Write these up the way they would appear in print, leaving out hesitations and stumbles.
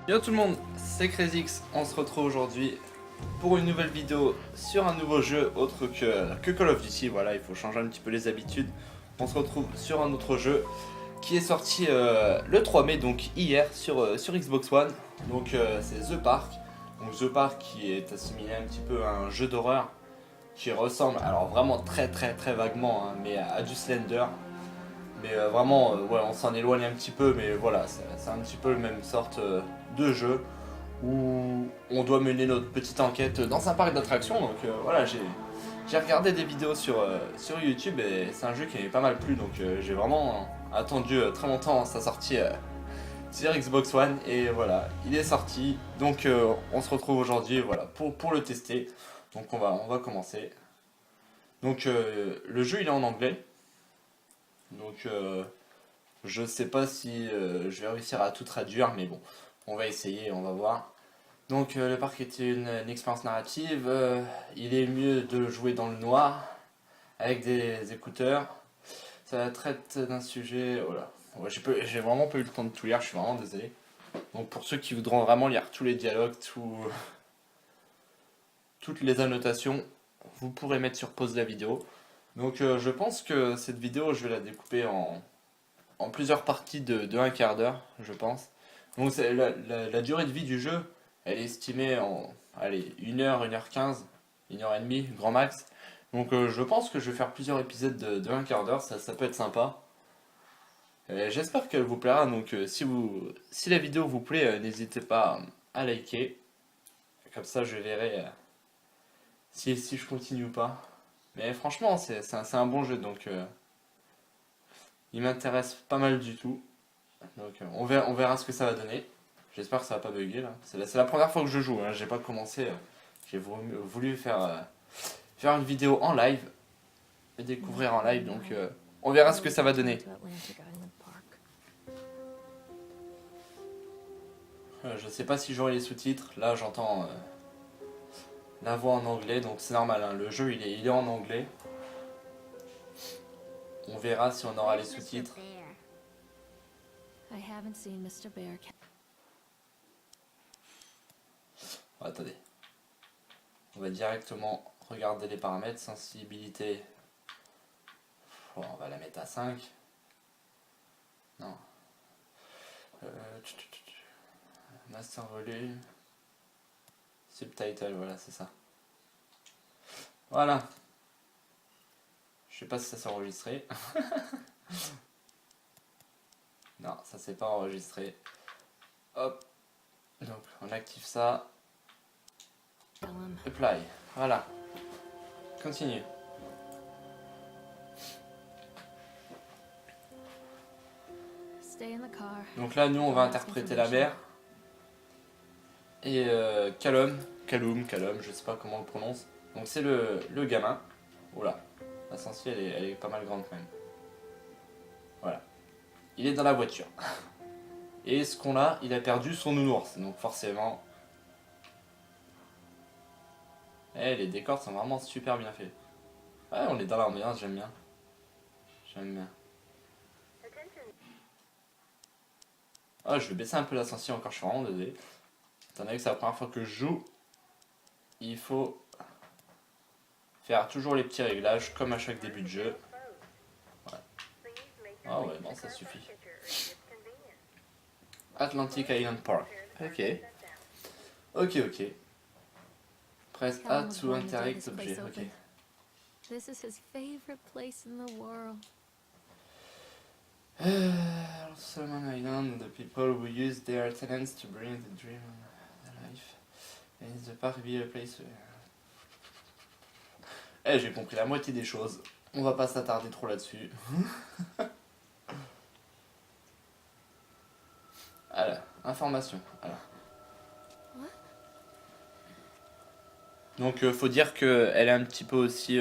Yo tout le monde, c'est CrazyX, on se retrouve aujourd'hui pour une nouvelle vidéo sur un nouveau jeu autre que Call of Duty. Voilà, il faut changer un petit peu les habitudes. On se retrouve sur un autre jeu qui est sorti le 3 mai, donc hier sur Xbox One. Donc c'est The Park. Donc The Park qui est assimilé un petit peu à un jeu d'horreur qui ressemble, alors vraiment très vaguement, hein, mais à du Slender. Mais vraiment, ouais, on s'en éloigne un petit peu, mais voilà, c'est un petit peu le même sorte de jeu où on doit mener notre petite enquête dans un parc d'attractions. Donc voilà, j'ai regardé des vidéos sur YouTube et c'est un jeu qui m'avait pas mal plu. Donc j'ai vraiment attendu très longtemps sa sortie sur Xbox One et voilà, il est sorti. Donc on se retrouve aujourd'hui voilà, pour le tester. Donc on va commencer. Donc le jeu il est en anglais. Donc je sais pas si je vais réussir à tout traduire, mais bon, on va essayer, on va voir. Donc le parc est une expérience narrative, il est mieux de jouer dans le noir, avec des écouteurs. Ça traite d'un sujet... Oh là, ouais, j'ai vraiment pas eu le temps de tout lire, je suis vraiment désolé. Donc pour ceux qui voudront vraiment lire tous les dialogues, toutes les annotations, vous pourrez mettre sur pause la vidéo. Donc je pense que cette vidéo, je vais la découper en plusieurs parties de un quart d'heure, je pense. Donc la durée de vie du jeu, elle est estimée en allez, 1 heure, 1 h 15, 1 h 30, grand max. Donc je pense que je vais faire plusieurs épisodes de un quart d'heure, ça peut être sympa. J'espère qu'elle vous plaira, donc si la vidéo vous plaît, n'hésitez pas à liker. Comme ça je verrai si je continue ou pas. Mais franchement, c'est un bon jeu, donc il m'intéresse pas mal du tout. Donc on verra ce que ça va donner. J'espère que ça va pas bugger là. C'est la première fois que je joue, hein. J'ai pas commencé. J'ai voulu faire une vidéo en live et découvrir en live, donc on verra ce que ça va donner. Je sais pas si j'aurai les sous-titres. Là j'entends la voix en anglais, donc c'est normal, hein. Le jeu il est en anglais. On verra si on aura les sous-titres. Oh, attendez. On va directement regarder les paramètres. Sensibilité. Oh, on va la mettre à 5. Non. Master volume. Subtitle, voilà, c'est ça. Voilà. Je sais pas si ça s'est enregistré. Non, ça s'est pas enregistré. Hop. Donc on active ça. Apply. Voilà. Continue. Donc là, nous, on va interpréter la mère. Et Callum, je sais pas comment on le prononce. Donc c'est le gamin. Oula, la sensi elle est pas mal grande quand même. Voilà. Il est dans la voiture. Et ce qu'on a, il a perdu son nounours. Donc forcément... Eh, les décors sont vraiment super bien faits. Ouais, on est dans l'ambiance, j'aime bien. J'aime bien. Ah, je vais baisser un peu la sensi encore, je suis vraiment désolé. Étant donné que c'est la première fois que je joue, il faut faire toujours les petits réglages comme à chaque début de jeu. Ouais. Ah ouais, bon, ça suffit. Atlantic Island Park. Ok. Ok. Press A to interact objet. Ok. This is his favorite place in the world. Solomon Island, the people who use their talents to bring the dream of life. And the park be a place. J'ai compris la moitié des choses. On va pas s'attarder trop là-dessus. Alors, information. Alors. Donc faut dire qu'elle est un petit peu aussi...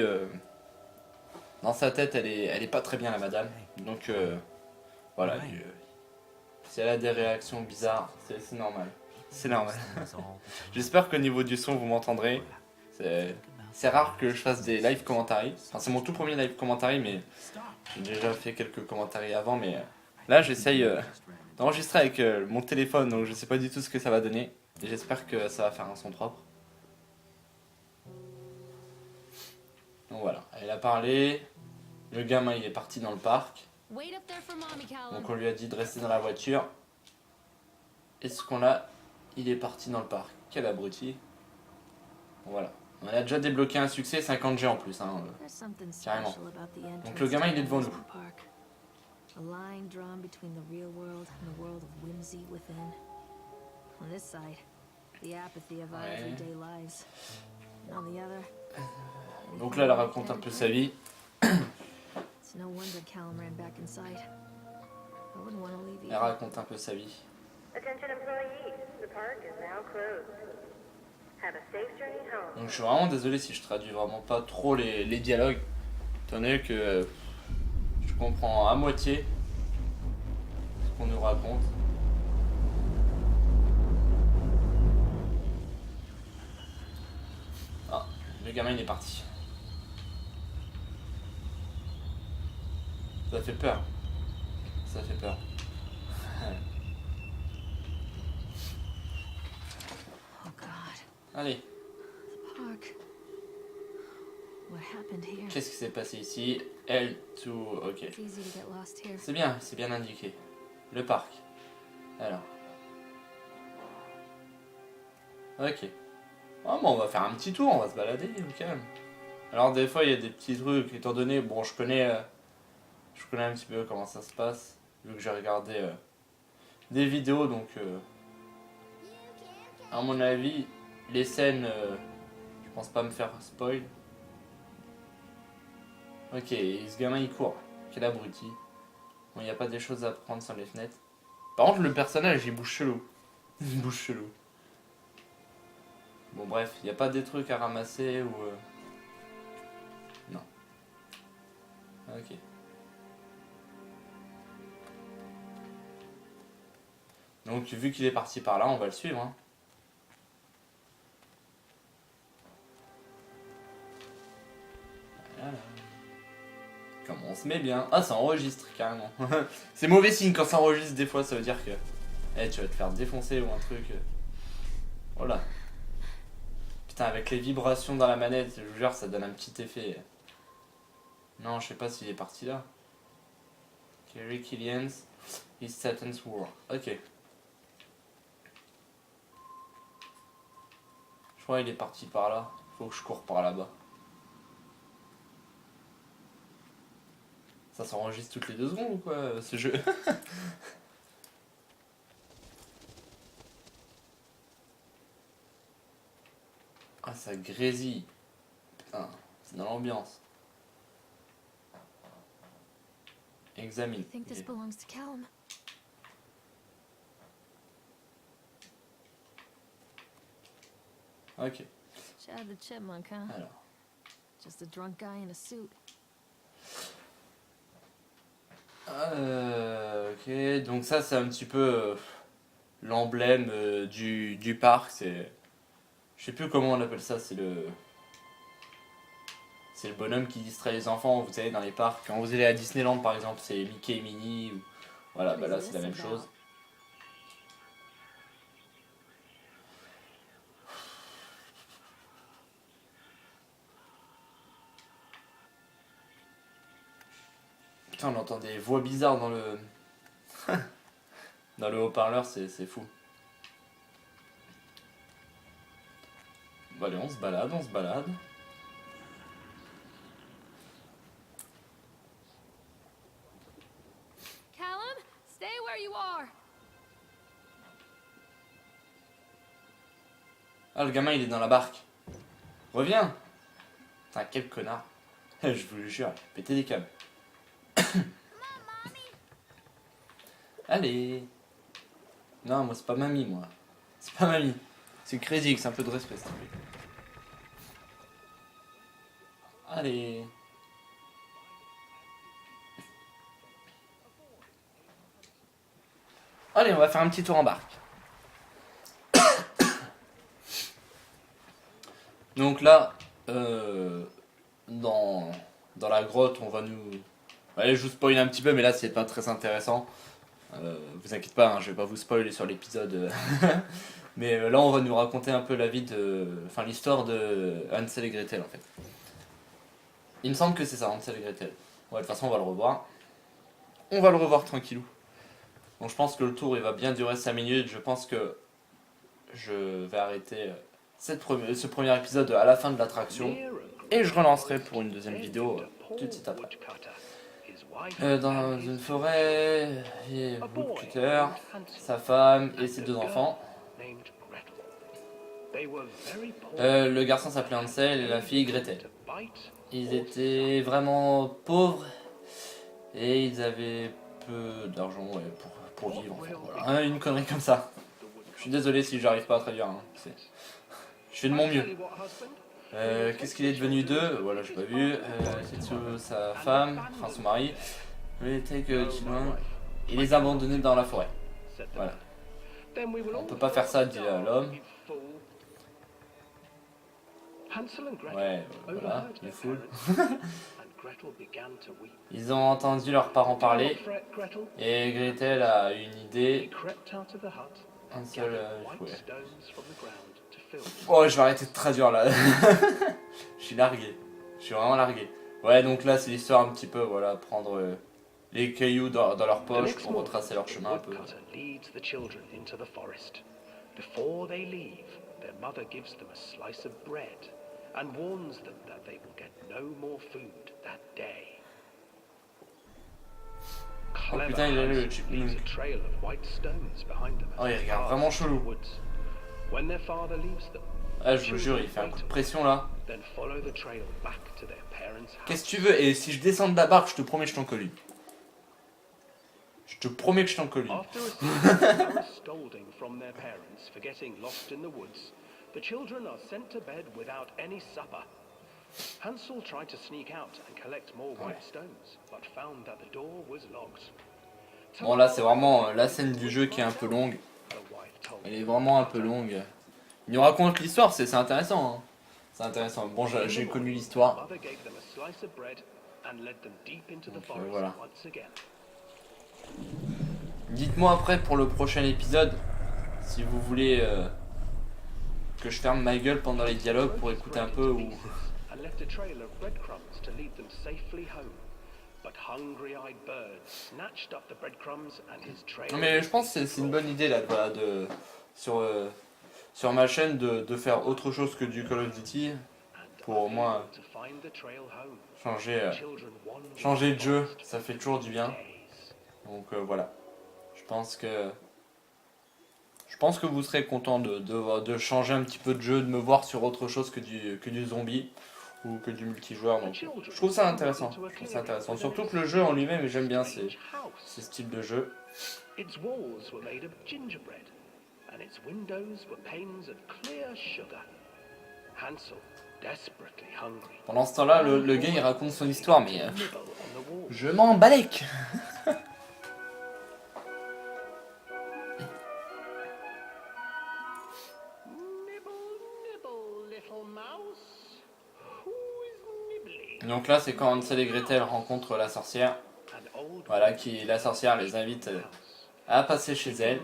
dans sa tête, elle est pas très bien la madame. Donc voilà. Si elle a des réactions bizarres, c'est normal. C'est normal. J'espère qu'au niveau du son vous m'entendrez. C'est rare que je fasse des live commentaries. Enfin, c'est mon tout premier live commentary, mais j'ai déjà fait quelques commentaries avant. Mais là j'essaye d'enregistrer avec mon téléphone, donc je sais pas du tout ce que ça va donner. Et j'espère que ça va faire un son propre. Donc voilà, elle a parlé. Le gamin il est parti dans le parc. Wait up there for mommy, Callum. Donc on lui a dit de rester dans la voiture. Et ce qu'on a, il est parti dans le parc. Quel abruti. Voilà. On a déjà débloqué un succès, 50G en plus. Hein. There's something Carrément. special about the entrance Donc le gamin il est devant to nous. Amusement Park. A line drawn between the real world and the world of whimsy within. On this side, the apathy of our Ouais. everyday lives. And on the other, Donc là elle raconte un peu sa vie. it's no wonder Callum ran back inside. I wouldn't want to leave Elle either. raconte un peu sa vie. Attention employees, the park is now closed. Have a safe journey home. Donc je suis vraiment désolé si je traduis vraiment pas trop les dialogues. Étant donné que je comprends à moitié ce qu'on nous raconte. Ah, le gamin il est parti. Ça fait peur. Ça fait peur. Oh God, Allez, the park. What happened here? qu'est-ce qui s'est passé ici? L2, ok. It's easy to get lost here. C'est bien indiqué. Le parc. Alors. Ok. Ah, bon, on va faire un petit tour, on va se balader au calme. Alors des fois il y a des petits trucs, étant donné, bon je connais un petit peu comment ça se passe, vu que j'ai regardé des vidéos, donc à mon avis, les scènes, je pense pas me faire spoil. Ok, et ce gamin il court, quel abruti. Bon, il n'y a pas des choses à prendre sur les fenêtres. Par contre le personnage il bouge chelou. Il bouge chelou. Bon bref, il n'y a pas des trucs à ramasser ou... Non. Ok. Donc vu qu'il est parti par là, on va le suivre. Hein. Voilà. Comment on se met bien. Ah, ça enregistre carrément. C'est mauvais signe quand ça enregistre des fois, ça veut dire que... Eh, tu vas te faire défoncer ou un truc. Voilà. Putain, avec les vibrations dans la manette, je vous jure, ça donne un petit effet. Non, je sais pas s'il est parti là. Kerry Killians, is Satan's War. Ok. Je crois qu'il est parti par là. Faut que je cours par là-bas. Ça s'enregistre toutes les 2 secondes ou quoi, ce jeu? Ah, ça grésille. Putain, c'est dans l'ambiance. Examine. I think this belongs to Callum. Ok, Chad the Chipmunk, huh? alors. Just a drunk guy in a suit. Ok, donc ça c'est un petit peu l'emblème du parc. C'est, je sais plus comment on appelle ça. C'est le bonhomme qui distrait les enfants. Vous savez, dans les parcs, quand vous allez à Disneyland par exemple, c'est Mickey et Minnie. Voilà, bah là c'est la même chose. Putain, on entend des voix bizarres dans le dans le haut-parleur, c'est fou. Bon, allez, on se balade, on se balade. Callum, stay where you are. Ah, le gamin il est dans la barque. Reviens. Putain, quel connard. Je vous le jure, pétez des câbles. Allez. Non, moi c'est pas mamie, moi. C'est pas mamie. C'est Crazy, c'est un peu de respect, s'il te plaît. Allez. Allez, on va faire un petit tour en barque. Donc là, dans la grotte, on va nous... Allez, je vous spoil un petit peu, mais là c'est pas très intéressant. Vous inquiétez pas, hein, je vais pas vous spoiler sur l'épisode. Mais là, on va nous raconter un peu la vie enfin, l'histoire de Hansel et Gretel en fait. Il me semble que c'est ça, Hansel et Gretel. Ouais, de toute façon, on va le revoir. On va le revoir tranquillou. Donc, je pense que le tour il va bien durer 5 minutes. Je pense que je vais arrêter ce premier épisode à la fin de l'attraction. Et je relancerai pour une deuxième vidéo tout de suite après. Dans une forêt, il y a Woodcutter, sa femme et ses 2 enfants. Le garçon s'appelait Hansel et la fille Gretel. Ils étaient vraiment pauvres et ils avaient peu d'argent pour vivre. Enfin, voilà. Une connerie comme ça. Je suis désolé si j'arrive pas à traduire. Hein. Je fais de mon mieux. Qu'est-ce qu'il est devenu d'eux? Voilà, j'ai pas vu. C'est sa femme, enfin son mari. Il était que il les a abandonnés dans la forêt. Voilà. On peut pas faire ça, dit l'homme. Ouais, voilà, il est fou. Ils ont entendu leurs parents parler et Gretel a une idée. Un seul. Ouais. Oh, je vais arrêter de traduire là. Je suis largué. Je suis vraiment largué. Ouais, donc là, c'est l'histoire un petit peu, voilà, prendre les cailloux dans leur poche pour retracer leur chemin un peu. Before they leave, their mother gives them a slice of bread and warns them that they will get no more food that day. Oh putain, il a le leaves a trail of white stones behind them. Oh, il regarde vraiment chelou. When their father leaves them, ah, je vous jure, il fait un coup de pression là. then follow the trail back to their parents' house. Qu'est-ce que tu veux? Et si je descends de la barque, je te promets que je t'en colle une. Je te promets que je t'en colle une. After a scolding from their parents for getting lost in the woods, the children are sent to bed without any supper. Hansel tried to sneak out and collect more white stones, but found that the door was locked. Bon, là, c'est vraiment la scène du jeu qui est un peu longue. Elle est vraiment un peu longue. Il nous raconte l'histoire, c'est intéressant. Hein. C'est intéressant. Bon, j'ai connu l'histoire. Donc, voilà. Dites-moi après pour le prochain épisode si vous voulez que je ferme ma gueule pendant les dialogues pour écouter un peu ou... Non mais je pense que c'est une bonne idée là sur ma chaîne de faire autre chose que du Call of Duty pour au moins changer de jeu, ça fait toujours du bien. Donc voilà, je pense que vous serez content de changer un petit peu de jeu, de me voir sur autre chose que du zombie ou que du multijoueur. Donc je trouve ça intéressant. Surtout que le jeu en lui-même, j'aime bien ces styles de jeu. Pendant ce temps-là, le gars il raconte son histoire, mais je m'en balèque. Donc là, c'est quand Hansel et Gretel rencontrent la sorcière. Voilà, la sorcière les invite à passer chez elle,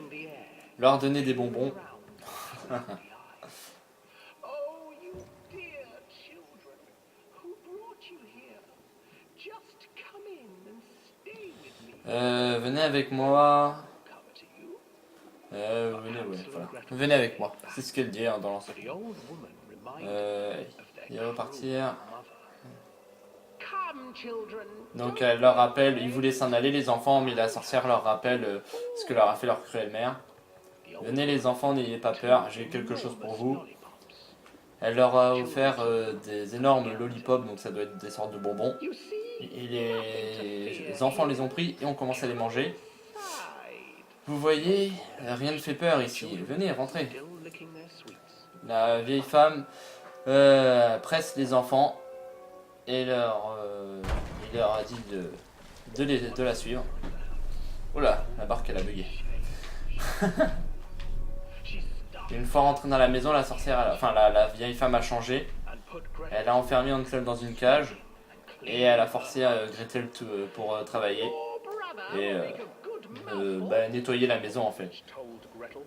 leur donner des bonbons. Venez avec moi. Venez avec moi. C'est ce qu'elle dit hein, dans l'ensemble. Il va repartir. Donc elle leur rappelle, ils voulaient s'en aller les enfants, mais la sorcière leur rappelle ce que leur a fait leur cruelle mère. Venez les enfants, n'ayez pas peur, j'ai quelque chose pour vous. Elle leur a offert des énormes lollipops, donc ça doit être des sortes de bonbons. Et les enfants les ont pris et ont commencé à les manger. Vous voyez, rien ne fait peur ici. Venez, rentrez. La vieille femme presse les enfants et il leur a dit de la suivre. Oula, la barque elle a bugué. Une fois rentrée dans la maison, la sorcière, la vieille femme a changé. Elle a enfermé Hansel dans une cage et elle a forcé Gretel pour travailler. Et nettoyer la maison en fait. told Gretel.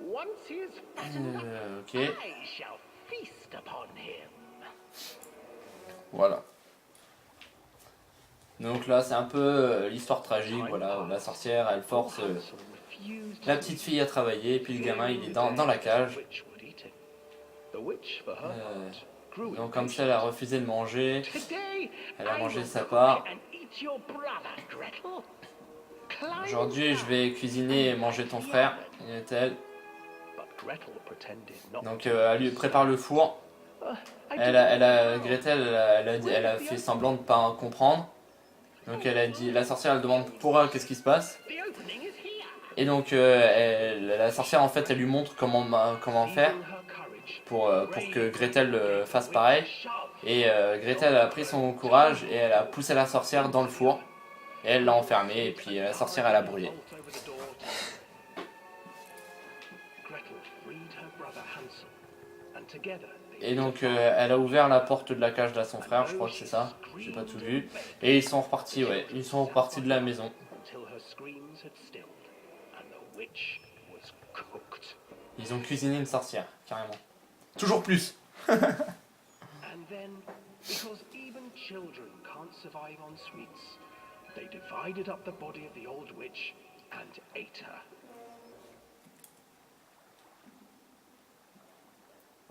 Once he is fat enough, Ok, I shall feast upon him. voilà. Donc là c'est un peu l'histoire tragique, voilà, la sorcière elle force la petite fille à travailler, et puis le gamin il est dans la cage. Donc comme ça elle a refusé de manger, elle a mangé sa part. Aujourd'hui je vais cuisiner et manger ton frère, dit-elle. Donc elle lui prépare le four. Gretel elle a fait semblant de ne pas comprendre. Donc elle a dit, la sorcière elle demande pour elle qu'est-ce qui se passe. Et donc la sorcière en fait elle lui montre comment faire pour que Gretel fasse pareil. Et Gretel a pris son courage et elle a poussé la sorcière dans le four. Et elle l'a enfermée et puis la sorcière elle a brûlé. Et donc elle a ouvert la porte de la cage de son frère, je crois que c'est ça, j'ai pas tout vu. Et ils sont repartis, ouais, ils sont repartis de la maison. Ils ont cuisiné une sorcière, carrément. Toujours plus.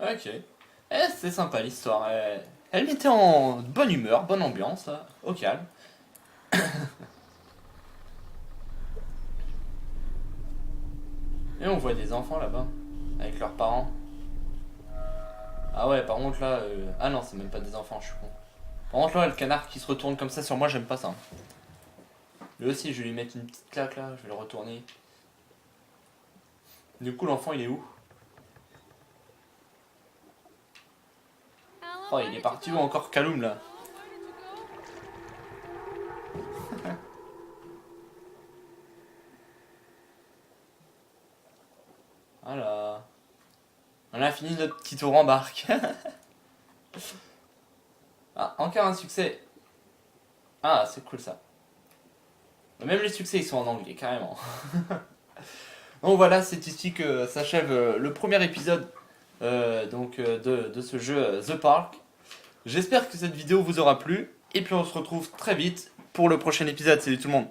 Ok. C'est sympa l'histoire. Elle mettait en bonne humeur, bonne ambiance, là, au calme. Et on voit des enfants là-bas, avec leurs parents. Ah ouais, par contre là... Ah non, c'est même pas des enfants, je suis con. Par contre là, le canard qui se retourne comme ça sur moi, j'aime pas ça. Lui aussi, je vais lui mettre une petite claque là, je vais le retourner. Du coup, l'enfant, il est où? Oh, il est parti où encore Kaloum là? Voilà. On a fini notre petit tour en barque. Ah, encore un succès. Ah, c'est cool ça. Même les succès, ils sont en anglais, carrément. Donc voilà, c'est ici que s'achève le premier épisode de ce jeu The Park. J'espère que cette vidéo vous aura plu. Et puis on se retrouve très vite pour le prochain épisode. Salut tout le monde.